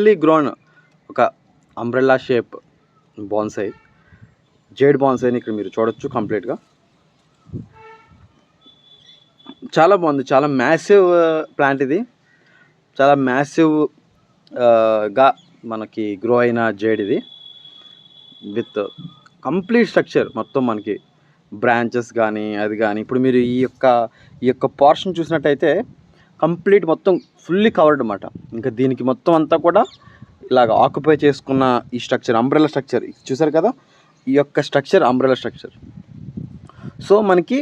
Fully grown ఒక umbrella shape bonsai, jade బాన్సైని ఇక్కడ మీరు చూడొచ్చు. కంప్లీట్గా చాలా బాగుంది, చాలా మ్యాసివ్ ప్లాంట్ ఇది. చాలా మ్యాసివ్గా మనకి గ్రో అయిన జేడ్ ఇది, విత్ కంప్లీట్ స్ట్రక్చర్ మొత్తం మనకి బ్రాంచెస్ కానీ అది కానీ. ఇప్పుడు మీరు ఈ యొక్క పోర్షన్ చూసినట్టయితే కంప్లీట్ మొత్తం ఫుల్లీ కవర్డ్ అన్నమాట. ఇంకా దీనికి మొత్తం అంతా కూడా ఇలాగ ఆక్యుపై చేసుకున్న ఈ స్ట్రక్చర్ అంబ్రెల్లా స్ట్రక్చర్ చూసారు కదా, ఈ యొక్క స్ట్రక్చర్ అంబ్రెల్లా స్ట్రక్చర్. సో మనకి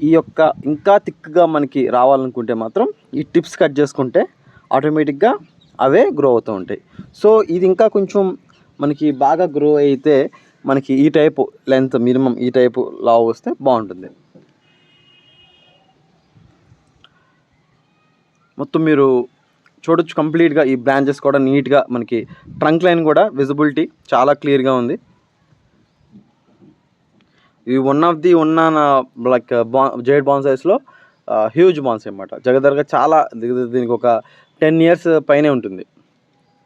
ఈ యొక్క ఇంకా థిక్గా మనకి రావాలనుకుంటే మాత్రం ఈ టిప్స్ కట్ చేసుకుంటే ఆటోమేటిక్గా అవే గ్రో అవుతూ ఉంటాయి. సో ఇది ఇంకా కొంచెం మనకి బాగా గ్రో అయితే మనకి ఈ టైపు లెంత్ మినిమం ఈ టైపు లావు వస్తే బాగుంటుంది. మొత్తం మీరు చూడొచ్చు కంప్లీట్గా ఈ బ్రాంచెస్ కూడా నీట్గా మనకి ట్రంక్ లైన్ కూడా విజిబిలిటీ చాలా క్లియర్గా ఉంది. ఇవి one of the like jade బాన్సైస్లో హ్యూజ్ బాన్సై అన్నమాట. దగ్గరగా చాలా దీనికి ఒక 10 years పైనే ఉంటుంది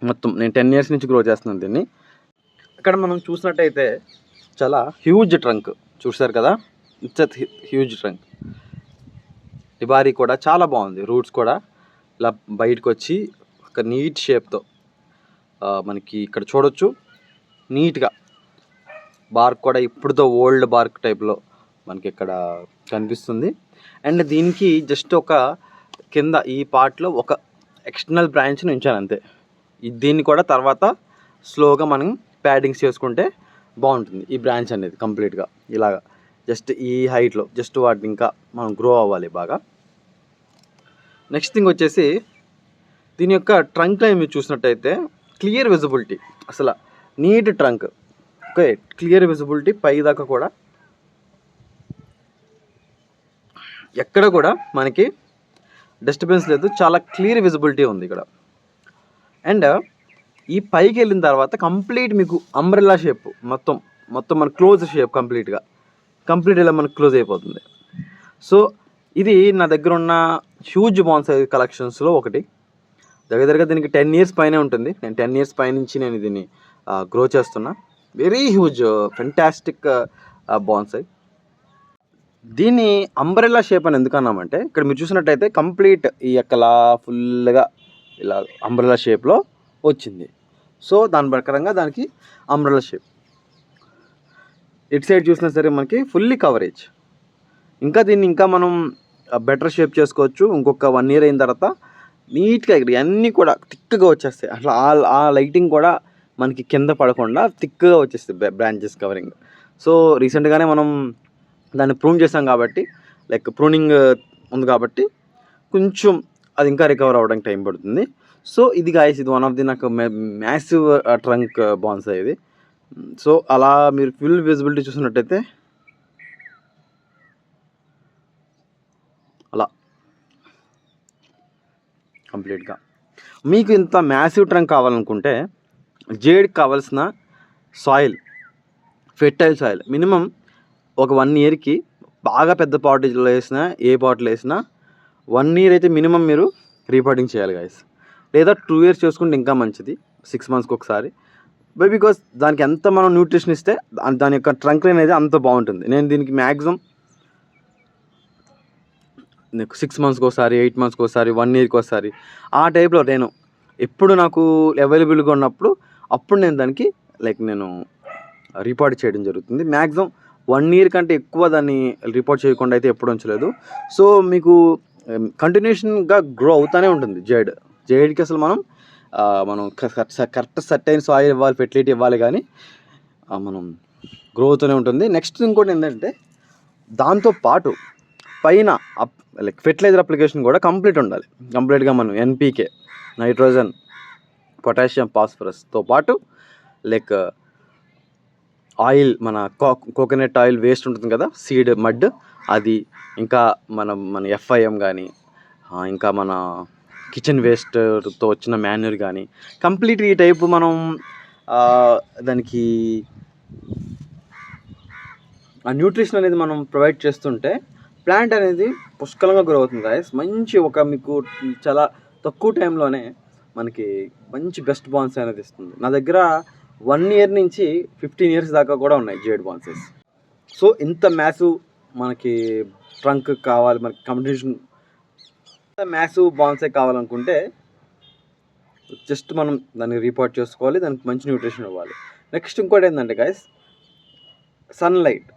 మొత్తం. నేను 10 years నుంచి గ్రో చేస్తున్నాను దీన్ని. ఇక్కడ మనం చూసినట్టయితే చాలా హ్యూజ్ ట్రంక్ చూసారు కదా, ఇట్స్ హ్యూజ్ ట్రంక్. ఇబారీ కూడా చాలా బాగుంది, రూట్స్ కూడా ఇలా బయటకు వచ్చి ఒక నీట్ షేప్తో మనకి ఇక్కడ చూడొచ్చు. నీట్గా బార్క్ కూడా ఇప్పుడుతో ఓల్డ్ బార్క్ టైప్లో మనకి ఇక్కడ కనిపిస్తుంది. అండ్ దీనికి జస్ట్ ఒక కింద ఈ పార్ట్లో ఒక ఎక్స్టర్నల్ బ్రాంచ్ని ఉంచాను అంతే. దీన్ని కూడా తర్వాత స్లోగా మనం ప్యాడింగ్స్ చేసుకుంటే బాగుంటుంది. ఈ బ్రాంచ్ అనేది కంప్లీట్గా ఇలాగా జస్ట్ ఈ హైట్లో జస్ట్ వాటిని ఇంకా మనం గ్రో అవ్వాలి బాగా. నెక్స్ట్ థింగ్ వచ్చేసి దీని యొక్క ట్రంక్ లైన్ మీరు చూసినట్టయితే క్లియర్ విజిబిలిటీ, అసలు neat trunk. Okay, clear visibility పై దాకా కూడా ఎక్కడ కూడా మనకి డిస్టర్బెన్స్ లేదు, చాలా క్లియర్ విజిబిలిటీ ఉంది ఇక్కడ. అండ్ ఈ పైకి వెళ్ళిన తర్వాత కంప్లీట్ మీకు అంబ్రెల్లా షేప్ మొత్తం మన క్లోజ్ షేప్ కంప్లీట్ ఇలా మనకు క్లోజ్ అయిపోతుంది. సో ఇది నా దగ్గర ఉన్న హ్యూజ్ బాన్సై కలెక్షన్స్లో ఒకటి. దగ్గరగా దీనికి 10 years పైనే ఉంటుంది. నేను 10 years పైనుంచి నేను దీన్ని గ్రో చేస్తున్నా. Very huge fantastic bonsai. దీన్ని అంబ్రెల్లా షేప్ అని ఎందుకు అన్నామంటే ఇక్కడ మీరు చూసినట్టయితే కంప్లీట్ ఈ యొక్కలా ఫుల్గా ఇలా అంబ్రెల్లా షేప్లో వచ్చింది. సో దాని ప్రకారంగా దానికి అంబ్రెల్లా షేప్. ఇటు సైడ్ చూసినా సరే మనకి ఫుల్లీ కవరేజ్. ఇంకా దీన్ని ఇంకా మనం బెటర్ షేప్ చేసుకోవచ్చు. ఇంకొక 1 year అయిన తర్వాత నీట్గా ఇక్కడ అన్నీ కూడా థిక్గా వచ్చేస్తాయి. అట్లా ఆ లైటింగ్ కూడా మనకి కింద పడకుండా థిక్గా వచ్చేస్తాయి బ్రాంచెస్ కవరింగ్. సో రీసెంట్గానే మనం దాన్ని ప్రూన్ చేసాం కాబట్టి, లైక్ ప్రూనింగ్ ఉంది కాబట్టి కొంచెం అది ఇంకా రికవర్ అవ్వడానికి టైం పడుతుంది. సో ఇది గాయస్, ఇది వన్ ఆఫ్ ది నాకు మ్యాసివ్ ట్రంక్ బాన్సై ఇది. సో అలా మీరు ఫుల్ విజిబిలిటీ చూసినట్టయితే అలా కంప్లీట్గా మీకు ఇంత మ్యాసివ్ ట్రంక్ కావాలనుకుంటే జేడ్కి కావాల్సిన సాయిల్, ఫెర్టైల్ సాయిల్ మినిమం ఒక 1 yearకి బాగా పెద్ద పాట్లో వేసినా ఏ పాట్లో వేసినా 1 year అయితే మినిమం మీరు రీపాటింగ్ చేయాలి గాయస్. లేదా 2 years చేసుకుంటే ఇంకా మంచిది, 6 monthsకి ఒకసారి. బికాస్ దానికి ఎంత మనం న్యూట్రిషన్ ఇస్తే దాని యొక్క ట్రంక్ లైన్ అనేది అంత బాగుంటుంది. నేను దీనికి మ్యాక్సిమం 6 monthsకి ఒకసారి, 8 monthsకి ఒకసారి, 1 yearకి ఒకసారి ఆ టైప్లో నేను ఎప్పుడు నాకు అవైలబుల్గా ఉన్నప్పుడు అప్పుడు నేను దానికి నేను రిపోర్ట్ చేయడం జరుగుతుంది. మ్యాక్సిమం 1 year కంటే ఎక్కువ దాన్ని రిపోర్ట్ చేయకుండా అయితే ఎప్పుడు ఉంచలేదు. సో మీకు కంటిన్యూషన్గా గ్రో అవుతూనే ఉంటుంది జేడ్కి. అసలు మనం కరెక్ట్ సర్టైన్ సాయిల్ ఇవ్వాలి, ఫెర్టిలిటీ ఇవ్వాలి, కానీ మనం గ్రో అవుతూనే ఉంటుంది. నెక్స్ట్ ఇంకోటి ఏంటంటే దాంతోపాటు పైన ఫెర్టిలైజర్ అప్లికేషన్ కూడా కంప్లీట్ ఉండాలి. కంప్లీట్గా మనం ఎన్పీకే, నైట్రోజన్, పొటాషియం, ఫాస్ఫరస్తో పాటు ఆయిల్, మన కోకోనట్ ఆయిల్ వేస్ట్ ఉంటుంది కదా, సీడ్ మడ్, అది, ఇంకా మన FIM కానీ, ఇంకా మన కిచెన్ వేస్ట్తో వచ్చిన మాన్యూర్ కానీ కంప్లీట్ ఈ టైపు మనం దానికి ఆ న్యూట్రిషన్ అనేది మనం ప్రొవైడ్ చేస్తుంటే ప్లాంట్ అనేది పుష్కలంగా గ్రో అవుతుంది గాయస్. మంచి మీకు చాలా తక్కువ టైంలోనే మనకి మంచి బెస్ట్ బాన్సే అనేది ఇస్తుంది. నా దగ్గర 1 ఇయర్ నుంచి 15 ఇయర్స్ దాకా కూడా ఉన్నాయి జేడ్ బాన్సెస్. సో ఇంత మ్యాసివ్ మనకి ట్రంక్ కావాలి, మనకి కాంబినేషన్ ఇంత మ్యాసివ్ బాన్సే కావాలనుకుంటే జస్ట్ మనం దాన్ని రీపాట్ చేసుకోవాలి, దానికి మంచి న్యూట్రిషన్ ఇవ్వాలి. నెక్స్ట్ ఇంకోటి ఏంటంటే గైస్, సన్లైట్.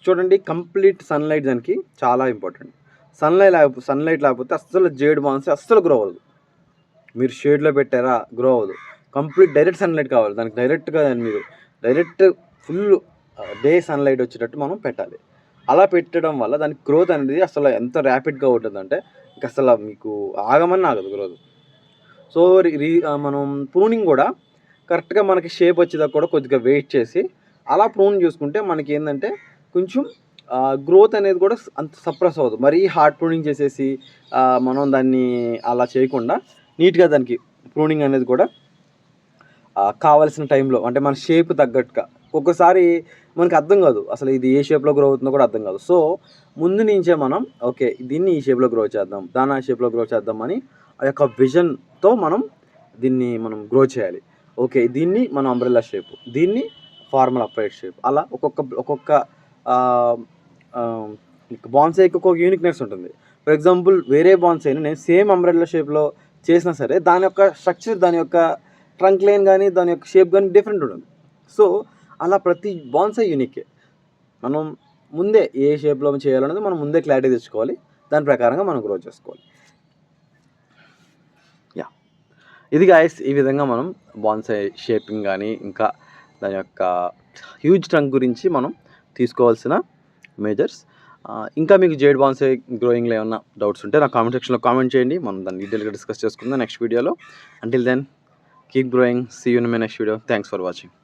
చూడండి, కంప్లీట్ సన్లైట్ దానికి చాలా ఇంపార్టెంట్. సన్లైట్ లేకపోతే అస్సలు జేడ్ బాన్స్ అస్సలు గ్రో అవ్వదు. మీరు షేడ్లో పెట్టారా గ్రో అవ్వదు. కంప్లీట్ డైరెక్ట్ సన్లైట్ కావాలి దానికి. డైరెక్ట్గా మీరు డైరెక్ట్ ఫుల్ డే సన్లైట్ వచ్చేటట్టు మనం పెట్టాలి. అలా పెట్టడం వల్ల దానికి గ్రోత్ అనేది అసలు ఎంత ర్యాపిడ్గా ఉంటుందంటే ఇంకా అసలు మీకు ఆగమని ఆగదు గ్రోత్. సో మనం ప్రూనింగ్ కూడా కరెక్ట్గా మనకి షేప్ వచ్చేదాకా కూడా కొద్దిగా వెయిట్ చేసి అలా ప్రూన్ చూసుకుంటే మనకి ఏంటంటే కొంచెం గ్రోత్ అనేది కూడా అంత సప్రెస్ అవ్వదు. మరీ హార్డ్ ప్రూనింగ్ చేసేసి మనం దాన్ని అలా చేయకుండా నీట్గా దానికి ప్రూనింగ్ అనేది కూడా కావాల్సిన టైంలో, అంటే మన షేప్ తగ్గట్టుగా. ఒక్కొక్కసారి మనకు అర్థం కాదు అసలు ఇది ఏ షేప్లో గ్రో అవుతుందో కూడా అర్థం కాదు. సో ముందు నుంచే మనం ఓకే దీన్ని ఈ షేప్లో గ్రో చేద్దాం, దాన్ని ఆ షేప్లో గ్రో చేద్దాం అని ఆ యొక్క విజన్తో మనం దీన్ని గ్రో చేయాలి. ఓకే దీన్ని మనం అంబ్రెల్లా షేప్, దీన్ని ఫార్మల్ అప్రైట్ షేప్, అలా ఒక్కొక్క బాన్సైకి ఒక్కొక్క యూనిక్నెస్ ఉంటుంది. ఫర్ ఎగ్జాంపుల్ వేరే బాన్సైని నేను సేమ్ అంబ్రెల్లా షేప్లో చేసినా సరే దాని యొక్క స్ట్రక్చర్, దాని యొక్క ట్రంక్ లైన్ కానీ దాని యొక్క షేప్ కానీ డిఫరెంట్ ఉంటుంది. సో అలా ప్రతి బాన్సై యూనికే. మనం ముందే ఏ షేప్లో చేయాలనేది మనం ముందే క్లారిటీ తెచ్చుకోవాలి, దాని ప్రకారంగా మనం గ్రో చేసుకోవాలి. యా, ఇది గాయస్, ఈ విధంగా మనం బాన్సై షేపింగ్ కానీ ఇంకా దాని యొక్క హ్యూజ్ ట్రంక్ గురించి మనం తీసుకోవాల్సిన మేజర్స్. ఇంకా మీకు జేడ్ బాన్సై గ్రోయింగ్లో ఏమన్నా డౌట్స్ ఉంటే నా కామెంట్ సెక్షన్లో కామెంట్ చేయండి, మనం దాన్ని డీటెయిల్గా డిస్కస్ చేసుకుందాం నెక్స్ట్ వీడియోలో. Until then keep growing, see you in my next video. Thanks for watching.